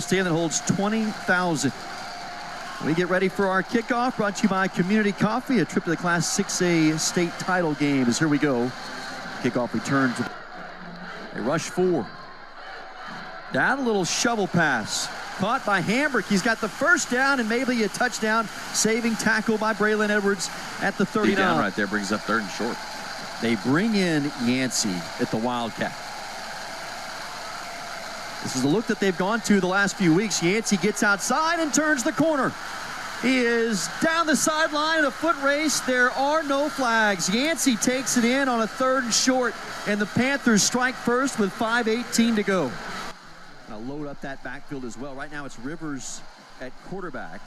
Stand that holds 20,000. We get ready for our kickoff, brought to you by Community Coffee, a trip to the Class 6A state title game. As here we go. Kickoff returns. They rush 4. Down a little shovel pass. Caught by Hambrick. He's got the first down and maybe a touchdown. Saving tackle by Braylon Edwards at the 39. Down right there brings up 3rd and short. They bring in Yancey at the Wildcat. This is the look that they've gone to the last few weeks. Yancey gets outside and turns the corner. He is down the sideline in a foot race. There are no flags. Yancey takes it in on a 3rd and short, and the Panthers strike first with 5:18 to go. Now load up that backfield as well. Right now it's Rivers at quarterback.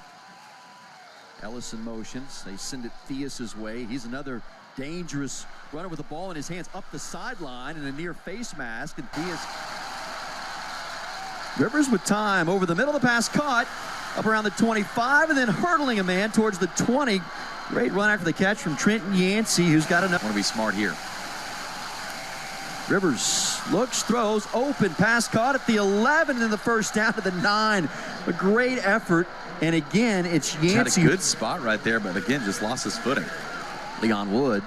Ellison motions. They send it Theus's way. He's another dangerous runner with the ball in his hands up the sideline in a near face mask, and Theus. Rivers with time over the middle of the pass, caught up around the 25 and then hurdling a man towards the 20. Great run after the catch from Trenton Yancey, who's got enough. Want to be smart here. Rivers looks, throws, open, pass caught at the 11 and then the first down to the 9. A great effort, and again, it's Yancey. Had a good spot right there, but again, just lost his footing. Leon Wood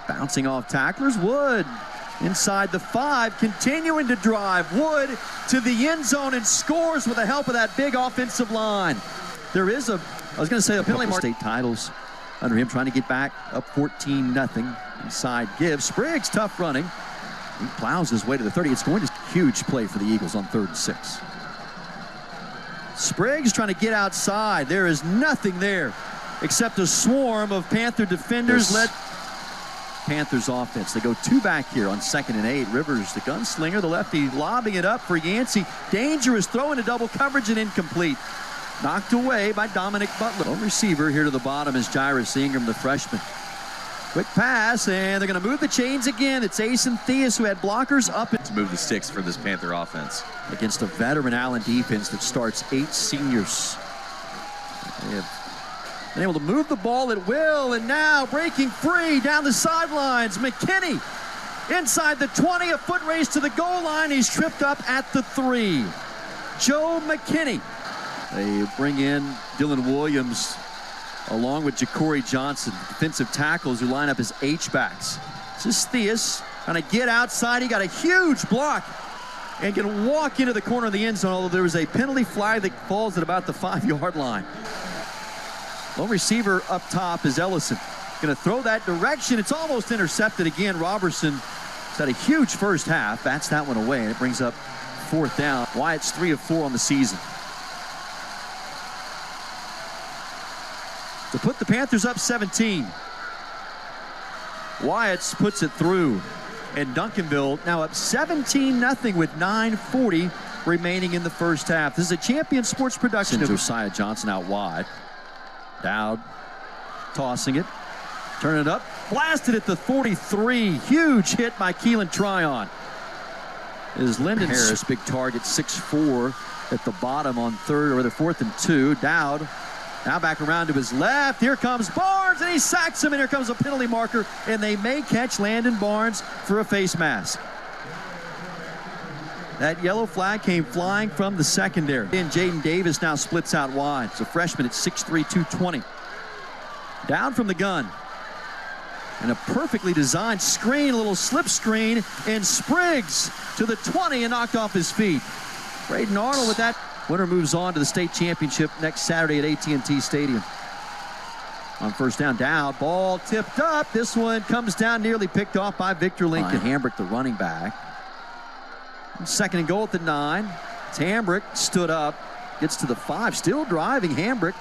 bouncing off tacklers. Wood inside the 5, continuing to drive. Wood to the end zone and scores with the help of that big offensive line. There is a penalty mark. State titles under him, trying to get back up 14-0. Inside give. Spriggs, tough running. He plows his way to the 30. It's going to huge play for the Eagles on 3rd and 6. Spriggs trying to get outside. There is nothing there except a swarm of Panther defenders led Panthers offense. They go 2 back here on 2nd and 8. Rivers, the gunslinger, the lefty, lobbing it up for Yancey. Dangerous throw into double coverage and incomplete. Knocked away by Dominic Butler. Home receiver here to the bottom is Jairus Ingram, the freshman. Quick pass, and they're going to move the chains again. It's Asen Theus who had blockers up. To move the sticks for this Panther offense. Against a veteran Allen defense that starts 8 seniors. They have been able to move the ball at will, and now breaking free down the sidelines. McKinney inside the 20, a foot race to the goal line. He's tripped up at the 3. Joe McKinney. They bring in Dylan Williams along with Ja'Cory Johnson, defensive tackles who line up as H-backs. This is Theus trying to get outside. He got a huge block and can walk into the corner of the end zone, although there was a penalty flag that falls at about the 5-yard line. Lone receiver up top is Ellison. Going to throw that direction. It's almost intercepted again. Robertson has had a huge first half. Bats that one away, and it brings up 4th down. Wyatt's 3 of 4 on the season. To put the Panthers up 17. Wyatt's puts it through. And Duncanville now up 17-0 with 9:40 remaining in the first half. This is a Champion Sports production. Josiah Johnson out wide. Daoud tossing it. Turn it up. Blasted at the 43. Huge hit by Keelan Tryon. Is Lyndon Harris, big target, 6'4", at the bottom on 4th and 2. Daoud now back around to his left. Here comes Barnes, and he sacks him, and here comes a penalty marker, and they may catch Landon Barnes for a face mask. That yellow flag came flying from the secondary. And Jaden Davis now splits out wide. It's a freshman at 6'3", 220. Down from the gun. And a perfectly designed screen, a little slip screen, and Spriggs to the 20 and knocked off his feet. Braden Arnold with that. Winner moves on to the state championship next Saturday at AT&T Stadium. On first down, Daoud, ball tipped up. This one comes down, nearly picked off by Victor Lincoln. Hambrick, the running back. 2nd and goal at the 9. It's Hambrick, stood up, gets to the 5, still driving. Hambrick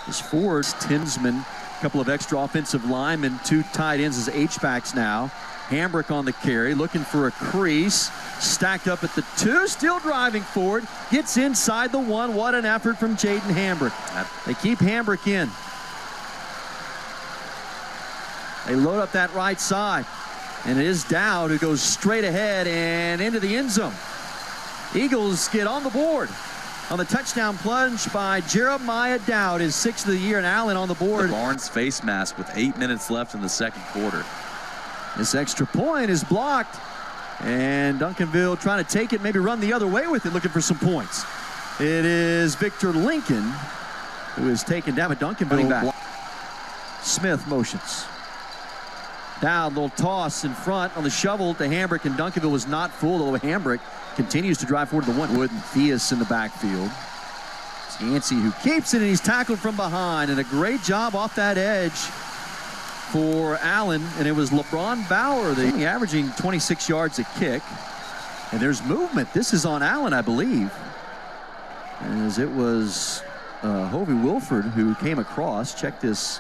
is forward. Tinsman, a couple of extra offensive linemen, 2 tight ends as H-backs now. Hambrick on the carry, looking for a crease. Stacked up at the 2, still driving forward. Gets inside the 1. What an effort from Jaden Hambrick. They keep Hambrick in. They load up that right side. And it is Daoud who goes straight ahead and into the end zone. Eagles get on the board on the touchdown plunge by Jeremiah Daoud, his 6th of the year, and Allen on the board. The Barnes face mask with 8 minutes left in the 2nd quarter. This extra point is blocked, and Duncanville trying to take it, maybe run the other way with it, looking for some points. It is Victor Lincoln who is taken down, but Duncanville back. Smith motions. Down, little toss in front on the shovel to Hambrick, and Duncanville was not fooled, although Hambrick continues to drive forward to the one. Wood and Theus in the backfield. It's Yancey who keeps it, and he's tackled from behind, and a great job off that edge for Allen, and it was LeBron Bauer, averaging 26 yards a kick. And there's movement. This is on Allen, I believe, as it was Hovey Wilford who came across. Check this.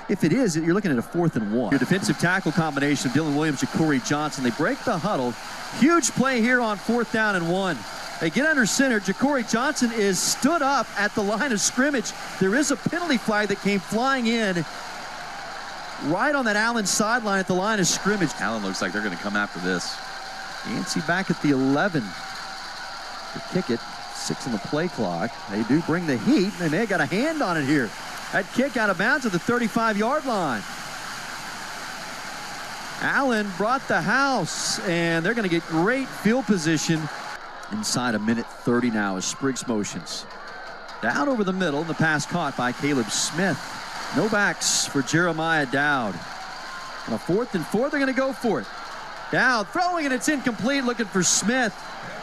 If it is, you're looking at a 4th and 1. Your defensive tackle combination of Dylan Williams, Ja'Cory Johnson. They break the huddle. Huge play here on 4th down and 1. They get under center. Ja'Cory Johnson is stood up at the line of scrimmage. There is a penalty flag that came flying in right on that Allen sideline at the line of scrimmage. Allen looks like they're going to come after this. Yancey back at the 11 to kick it. 6 on the play clock. They do bring the heat. They may have got a hand on it here. That kick out of bounds at the 35-yard line. Allen brought the house, and they're going to get great field position. Inside a minute 30 now as Spriggs motions. Down over the middle, and the pass caught by Caleb Smith. No backs for Jeremiah Daoud. On a 4th and 4, they're going to go for it. Daoud throwing, and it's incomplete, looking for Smith.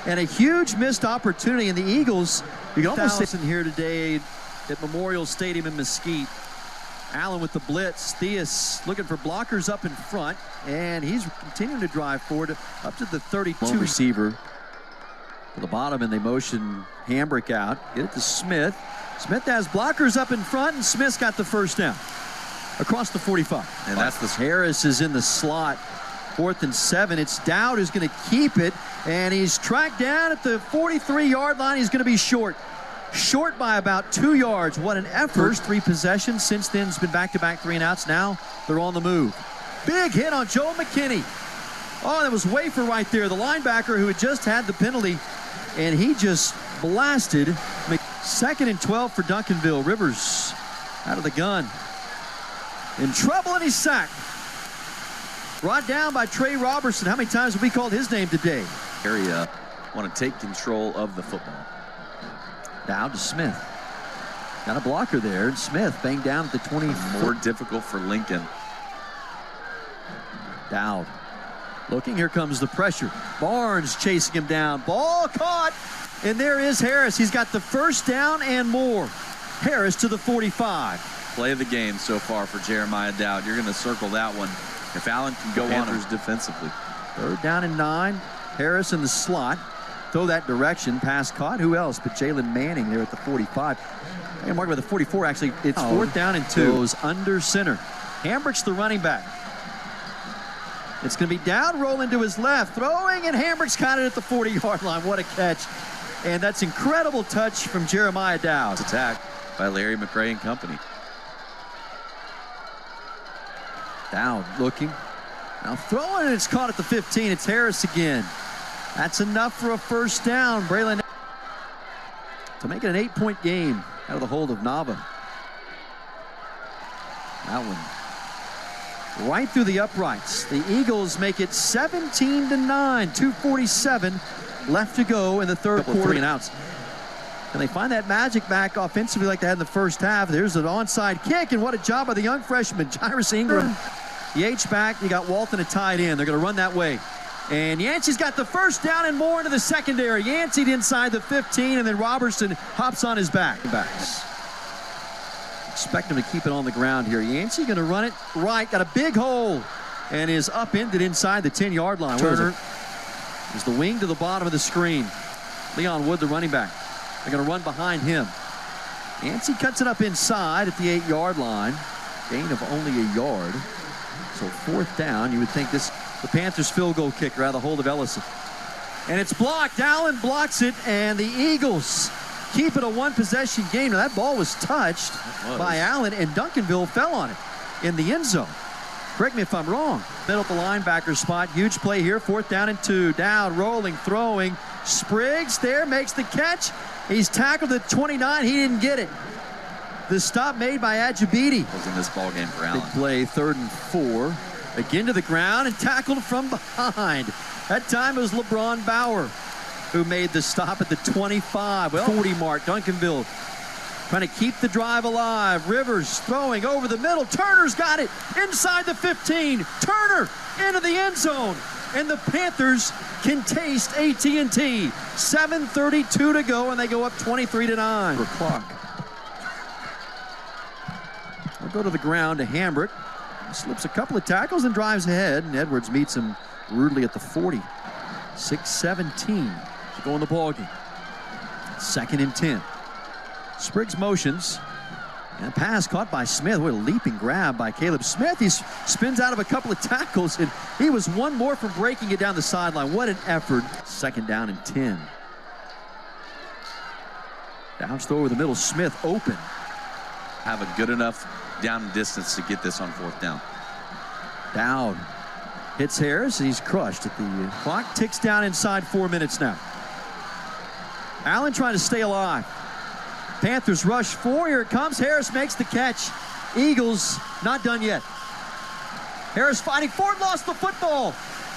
And a huge missed opportunity, and the Eagles, you can almost say in here today at Memorial Stadium in Mesquite. Allen with the blitz. Theus looking for blockers up in front, and he's continuing to drive forward up to the 32. Receiver to the bottom, and they motion Hambrick out. Get it to Smith. Smith has blockers up in front, and Smith's got the first down across the 45. And that's the Harris is in the slot. 4th and 7. It's Daoud who's going to keep it, and he's tracked down at the 43-yard line. He's going to be short by about 2 yards. What an effort. First 3 possessions. Since then, it's been back-to-back 3-and-outs. Now they're on the move. Big hit on Joe McKinney. Oh, that was Wafer right there, the linebacker who had just had the penalty, and he just blasted. 2nd and 12 for Duncanville. Rivers out of the gun. In trouble, and he's sacked. Brought down by Trey Robertson. How many times have we called his name today? Area want to take control of the football. Down to Smith. Got a blocker there, and Smith banged down at the 20. More difficult for Lincoln. Daoud looking, here comes the pressure. Barnes chasing him down. Ball caught, and there is Harris. He's got the first down and more. Harris to the 45. Play of the game so far for Jeremiah Daoud. You're going to circle that one. If Allen can go on defensively. 3rd down and 9. Harris in the slot. Throw that direction. Pass caught. Who else but Jalen Manning there at the 45. And mark by the 44, actually. It's 4th down and 2. Goes under center. Hambrick's the running back. It's going to be down, rolling to his left. Throwing, and Hambrick's caught it at the 40-yard line. What a catch. And that's incredible touch from Jeremiah Daoud. Attack by Larry McRae and company. Daoud looking. Now throwing, and it's caught at the 15. It's Harris again. That's enough for a first down. Braylon to make it an 8-point game out of the hold of Nava. That one right through the uprights. The Eagles make it 17-9. 2:47 left to go in the 3rd quarter. 3-and-outs. And they find that magic back offensively like they had in the first half. There's an onside kick, and what a job by the young freshman, Jairus Ingram. The H-back, you got Walton a tight end. They're going to run that way. And Yancey's got the first down and more into the secondary. Yancey inside the 15, and then Robertson hops on his back. Expect him to keep it on the ground here. Yancey going to run it right, got a big hole, and is upended inside the 10-yard line. Turner is the wing to the bottom of the screen. Leon Wood, the running back. They're going to run behind him. Yancey cuts it up inside at the 8-yard line. Gain of only a yard. So 4th down, you would think this the Panthers field goal kicker out of the hold of Ellison. And it's blocked. Allen blocks it, and the Eagles keep it a 1-possession game. Now that ball was touched by Allen, and Duncanville fell on it in the end zone. Correct me if I'm wrong. Middle at the linebacker spot. Huge play here. 4th down and 2. Daoud rolling, throwing. Spriggs there makes the catch. He's tackled at 29. He didn't get it. The stop made by Ajibidi. Was in this ball game for Allen. Big play, 3rd and 4. Again to the ground and tackled from behind. That time it was LeBron Bauer. who made the stop at the 25. Well, 40 mark. Duncanville trying to keep the drive alive. Rivers throwing over the middle. Turner's got it inside the 15. Turner into the end zone. And the Panthers can taste AT&T. 7:32 to go, and they go up 23-9. For clock. We'll go to the ground to Hambrick. Slips a couple of tackles and drives ahead, and Edwards meets him rudely at the 40. 6:17 to go in the ballgame. 2nd and 10. Spriggs motions, and a pass caught by Smith. What a leaping grab by Caleb Smith. He spins out of a couple of tackles, and he was one more from breaking it down the sideline. What an effort. 2nd down and 10. Downs throw over the middle. Smith open. Have a good enough down distance to get this on 4th down. Daoud hits Harris, and he's crushed at the clock. Ticks down inside 4 minutes now. Allen trying to stay alive. Panthers rush 4. Here it comes. Harris makes the catch. Eagles not done yet. Harris fighting for it, lost the football.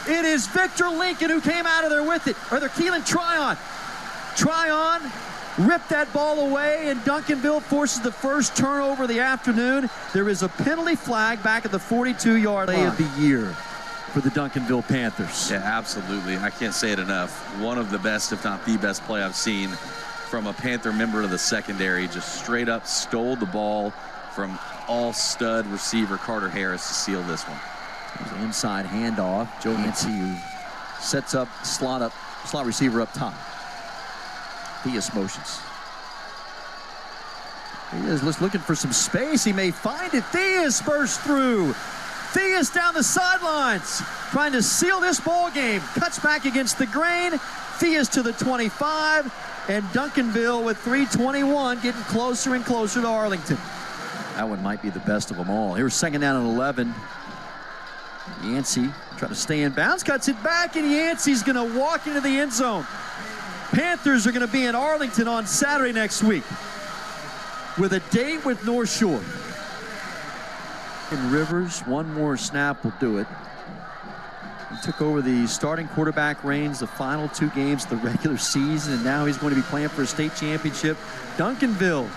It is Victor Lincoln who came out of there with it. Or Keelan Tryon. Tryon ripped that ball away, and Duncanville forces the first turnover of the afternoon. There is a penalty flag back at the 42-yard line. Play of the year for the Duncanville Panthers. Yeah, absolutely. I can't say it enough. One of the best, if not the best play I've seen from a Panther member of the secondary. Just straight up stole the ball from all-stud receiver Carter Harris to seal this one. There's an inside handoff. Joe Yancey who sets up slot receiver up top. Theus motions. He is looking for some space. He may find it. Theus bursts through. Theus down the sidelines, trying to seal this ball game. Cuts back against the grain. Theus to the 25, and Duncanville with 3:21 getting closer and closer to Arlington. That one might be the best of them all. Here's 2nd down and 11. Yancey trying to stay in bounds, cuts it back, and Yancey's going to walk into the end zone. Panthers are going to be in Arlington on Saturday next week with a date with North Shore. And Rivers, one more snap will do it. He took over the starting quarterback reins the final 2 games of the regular season, and now he's going to be playing for a state championship. Duncanville,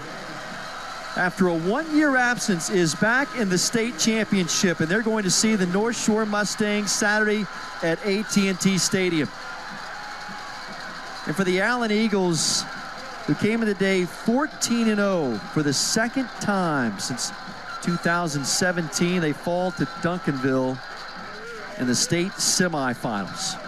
after a 1-year absence, is back in the state championship, and they're going to see the North Shore Mustangs Saturday at AT&T Stadium. And for the Allen Eagles, who came in today 14-0 for the 2nd time since 2017, they fall to Duncanville in the state semifinals.